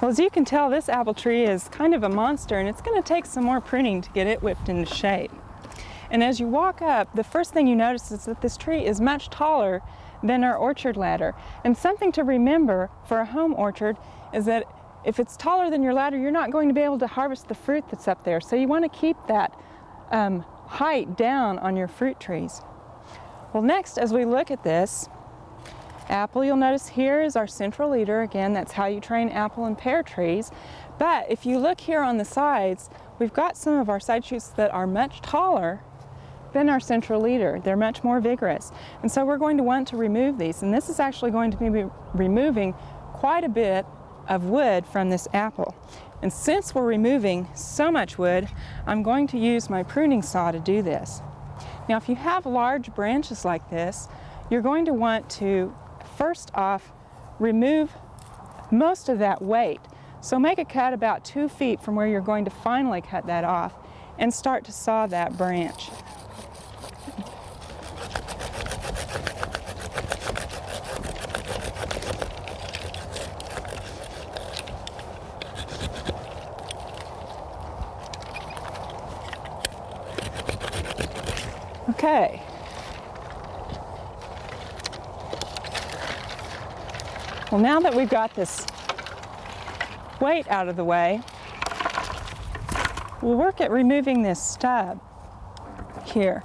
Well, as you can tell, this apple tree is kind of a monster, and it's going to take some more pruning to get it whipped into shape. And as you walk up, the first thing you notice is that this tree is much taller than our orchard ladder. And something to remember for a home orchard is that if it's taller than your ladder, you're not going to be able to harvest the fruit that's up there. So you want to keep that height down on your fruit trees. Well, next, as we look at this apple, you'll notice here is our central leader. Again, that's how you train apple and pear trees. But if you look here on the sides, we've got some of our side shoots that are much taller than our central leader. They're much more vigorous. And so we're going to want to remove these. And this is actually going to be removing quite a bit of wood from this apple. And since we're removing so much wood, I'm going to use my pruning saw to do this. Now, if you have large branches like this, you're going to want to first off remove most of that weight. So make a cut about 2 feet from where you're going to finally cut that off and start to saw that branch. Okay. Well, now that we've got this weight out of the way, we'll work at removing this stub here.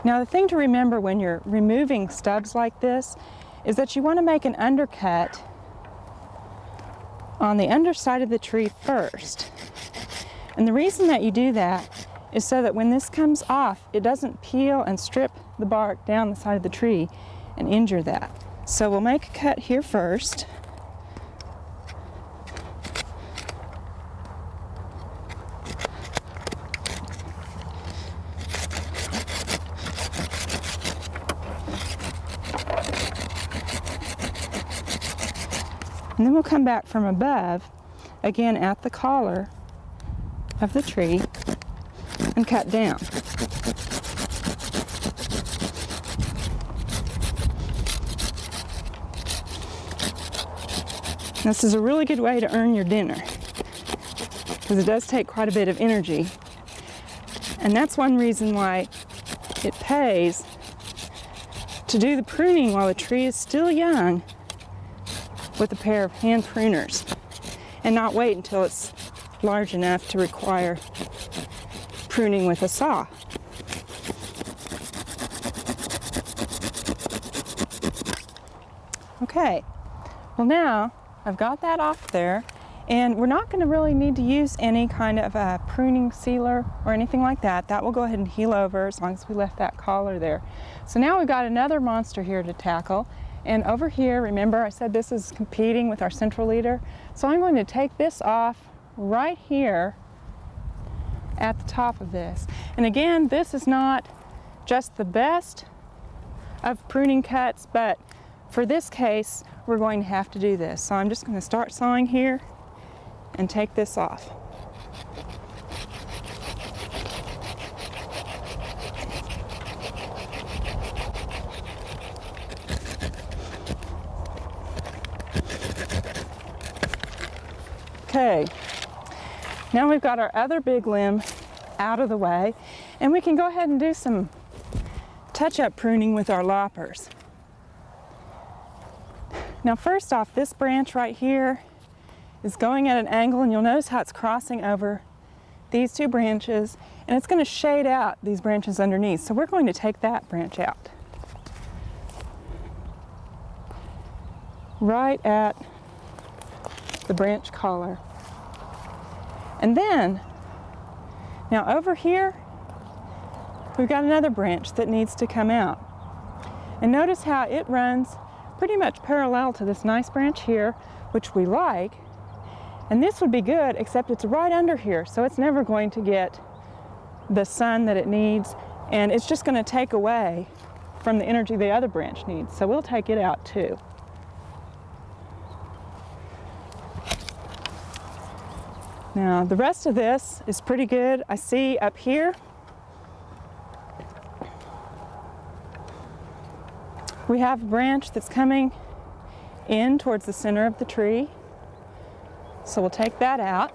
Now, the thing to remember when you're removing stubs like this is that you want to make an undercut on the underside of the tree first. And the reason that you do that is so that when this comes off, it doesn't peel and strip the bark down the side of the tree and injure that. So we'll make a cut here first. And then we'll come back from above, again at the collar of the tree, and cut down. This is a really good way to earn your dinner, because it does take quite a bit of energy. And that's one reason why it pays to do the pruning while the tree is still young with a pair of hand pruners, and not wait until it's large enough to require pruning with a saw. Okay, well now I've got that off there, and we're not going to really need to use any kind of a pruning sealer or anything like that. That will go ahead and heal over as long as we left that collar there. So now we've got another monster here to tackle. And over here, remember I said this is competing with our central leader. So I'm going to take this off right here at the top of this. And again, this is not just the best of pruning cuts, but for this case, we're going to have to do this. So I'm just going to start sawing here and take this off. Okay, now we've got our other big limb out of the way, and we can go ahead and do some touch-up pruning with our loppers. Now first off, this branch right here is going at an angle, and you'll notice how it's crossing over these two branches, and it's going to shade out these branches underneath. So we're going to take that branch out right at the branch collar. And then, now over here, we've got another branch that needs to come out. And notice how it runs pretty much parallel to this nice branch here, which we like. And this would be good, except it's right under here, so it's never going to get the sun that it needs, and it's just going to take away from the energy the other branch needs. So we'll take it out too. Now, the rest of this is pretty good. I see up here, we have a branch that's coming in towards the center of the tree. So we'll take that out.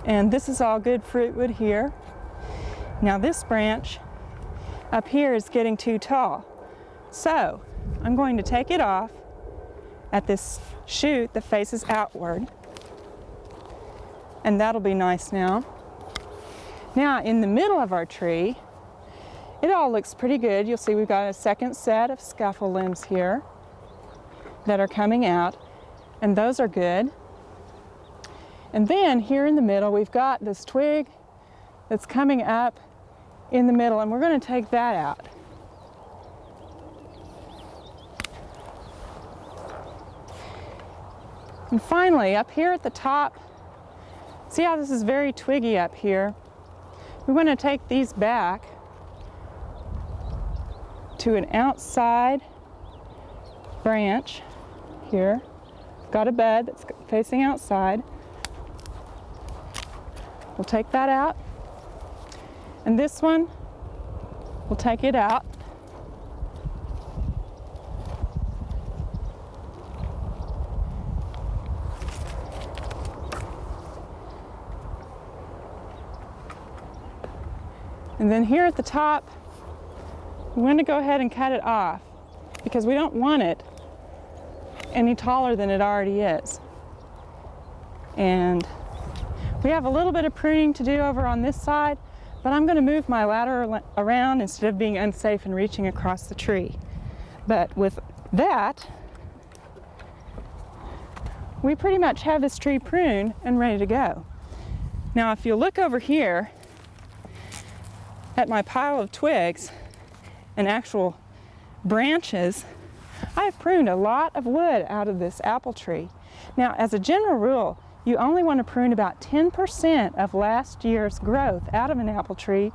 And this is all good fruitwood here. Now this branch up here is getting too tall. So I'm going to take it off at this shoot that faces outward. And that'll be nice now. Now in the middle of our tree, it all looks pretty good. You'll see we've got a second set of scaffold limbs here that are coming out, and those are good. And then here in the middle, we've got this twig that's coming up in the middle, and we're going to take that out. And finally, up here at the top, see how this is very twiggy up here? We want to take these back to an outside branch here. Got a bed that's facing outside. We'll take that out. And this one, we'll take it out. And then here at the top, we want to go ahead and cut it off because we don't want it any taller than it already is. And we have a little bit of pruning to do over on this side, but I'm going to move my ladder around instead of being unsafe and reaching across the tree. But with that, we pretty much have this tree pruned and ready to go. Now if you look over here at my pile of twigs and actual branches, I have pruned a lot of wood out of this apple tree. Now, as a general rule, you only want to prune about 10% of last year's growth out of an apple tree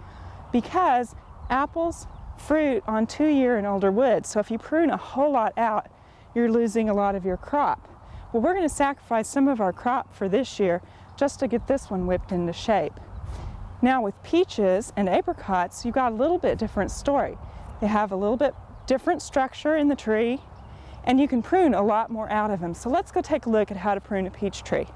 because apples fruit on 2-year and older wood. So if you prune a whole lot out, you're losing a lot of your crop. Well, we're going to sacrifice some of our crop for this year just to get this one whipped into shape. Now with peaches and apricots, you've got a little bit different story. They have a little bit different structure in the tree, and you can prune a lot more out of them. So let's go take a look at how to prune a peach tree.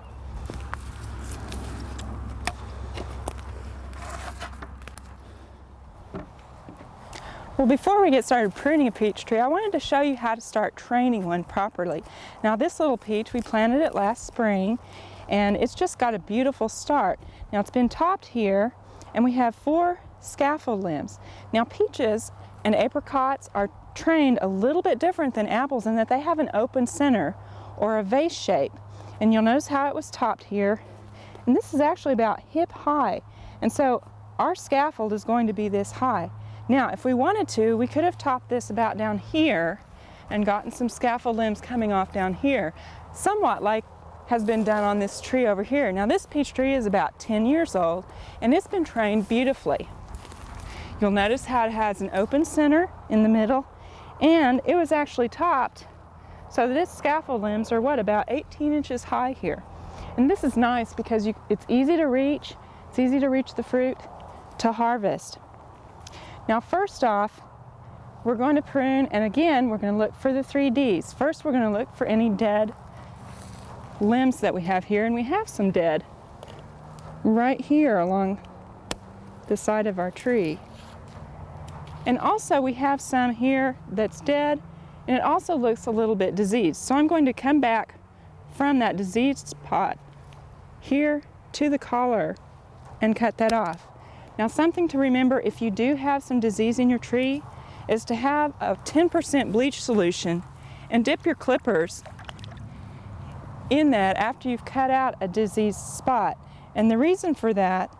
Well, before we get started pruning a peach tree, I wanted to show you how to start training one properly. Now this little peach, we planted it last spring, and it's just got a beautiful start. Now it's been topped here, and we have 4 scaffold limbs. Now peaches and apricots are trained a little bit different than apples in that they have an open center or a vase shape. And you'll notice how it was topped here. And this is actually about hip high. And so our scaffold is going to be this high. Now, if we wanted to, we could have topped this about down here and gotten some scaffold limbs coming off down here, somewhat like has been done on this tree over here. Now this peach tree is about 10 years old, and it's been trained beautifully. You'll notice how it has an open center in the middle, and it was actually topped so that its scaffold limbs are about 18 inches high here. And this is nice because it's easy to reach the fruit to harvest. Now first off, we're going to prune, and again, we're going to look for the 3 Ds. First, we're going to look for any dead limbs that we have here, and we have some dead right here along the side of our tree. And also we have some here that's dead, and it also looks a little bit diseased. So I'm going to come back from that diseased spot here to the collar and cut that off. Now something to remember if you do have some disease in your tree is to have a 10% bleach solution and dip your clippers in that after you've cut out a diseased spot. And the reason for that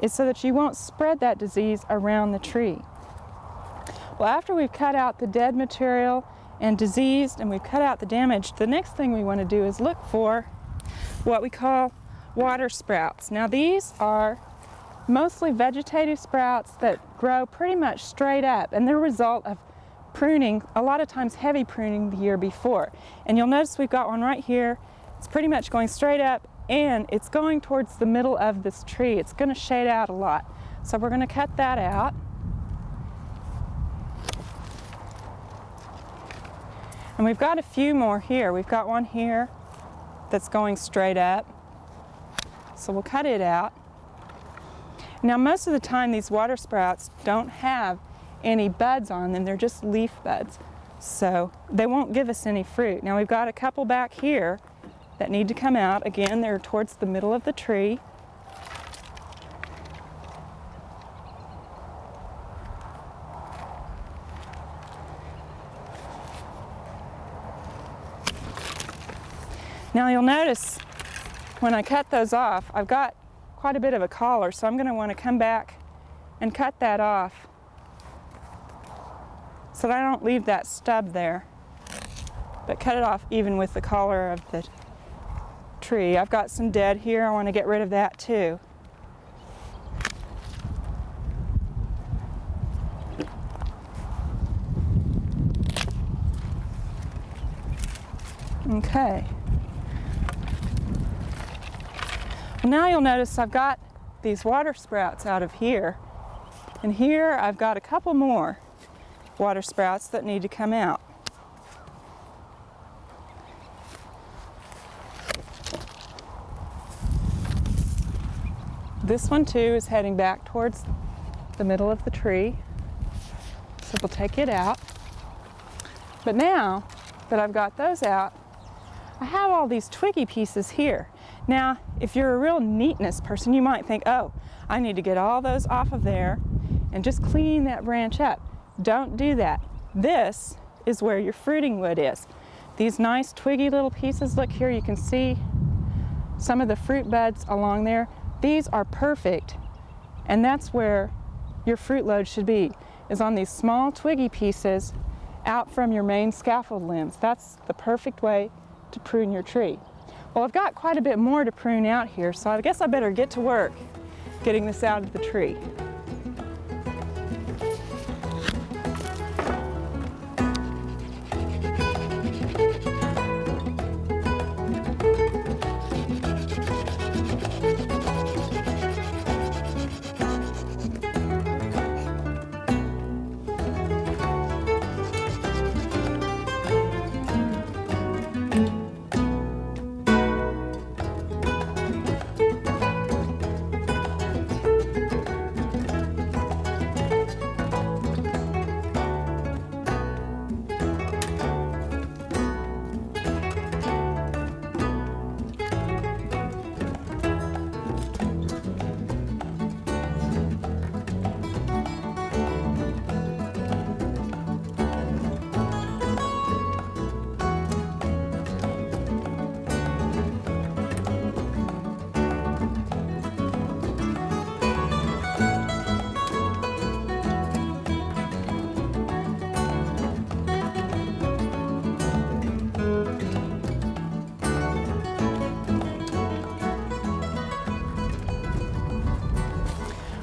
is so that you won't spread that disease around the tree. Well, after we've cut out the dead material and diseased and we've cut out the damage, the next thing we want to do is look for what we call water sprouts. Now these are mostly vegetative sprouts that grow pretty much straight up, and they're a result of pruning, a lot of times heavy pruning the year before. And you'll notice we've got one right here. It's pretty much going straight up, and it's going towards the middle of this tree. It's going to shade out a lot. So we're going to cut that out. And we've got a few more here. We've got one here that's going straight up. So we'll cut it out. Now most of the time these water sprouts don't have any buds on them, they're just leaf buds. So they won't give us any fruit. Now we've got a couple back here that need to come out. Again, they're towards the middle of the tree. Now you'll notice when I cut those off, I've got quite a bit of a collar, so I'm going to want to come back and cut that off so that I don't leave that stub there, but cut it off even with the collar of the tree. I've got some dead here. I want to get rid of that too. Okay. Well, now you'll notice I've got these water sprouts out of here, and here I've got a couple more water sprouts that need to come out. This one too is heading back towards the middle of the tree, so we'll take it out. But now that I've got those out, I have all these twiggy pieces here. Now, if you're a real neatness person, you might think, oh, I need to get all those off of there and just clean that branch up. Don't do that. This is where your fruiting wood is. These nice twiggy little pieces, look here, you can see some of the fruit buds along there. These are perfect, and that's where your fruit load should be, is on these small twiggy pieces out from your main scaffold limbs. That's the perfect way to prune your tree. Well, I've got quite a bit more to prune out here, so I guess I better get to work getting this out of the tree.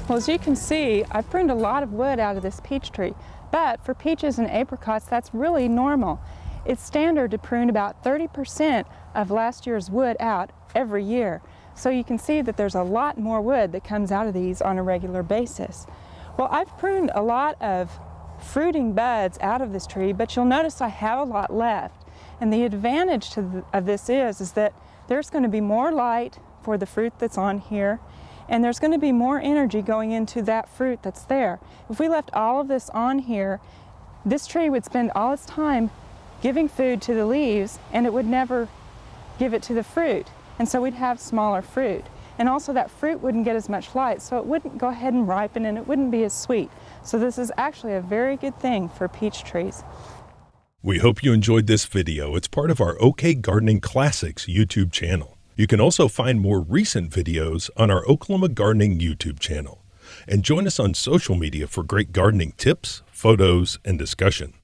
Well, as you can see, I've pruned a lot of wood out of this peach tree, but for peaches and apricots, that's really normal. It's standard to prune about 30% of last year's wood out every year. So you can see that there's a lot more wood that comes out of these on a regular basis. Well, I've pruned a lot of fruiting buds out of this tree, but you'll notice I have a lot left. And the advantage of this is that there's going to be more light for the fruit that's on here, and there's going to be more energy going into that fruit that's there. If we left all of this on here, this tree would spend all its time giving food to the leaves, and it would never give it to the fruit. And so we'd have smaller fruit. And also that fruit wouldn't get as much light, so it wouldn't go ahead and ripen, and it wouldn't be as sweet. So this is actually a very good thing for peach trees. We hope you enjoyed this video. It's part of our OK Gardening Classics YouTube channel. You can also find more recent videos on our Oklahoma Gardening YouTube channel. And join us on social media for great gardening tips, photos, and discussion.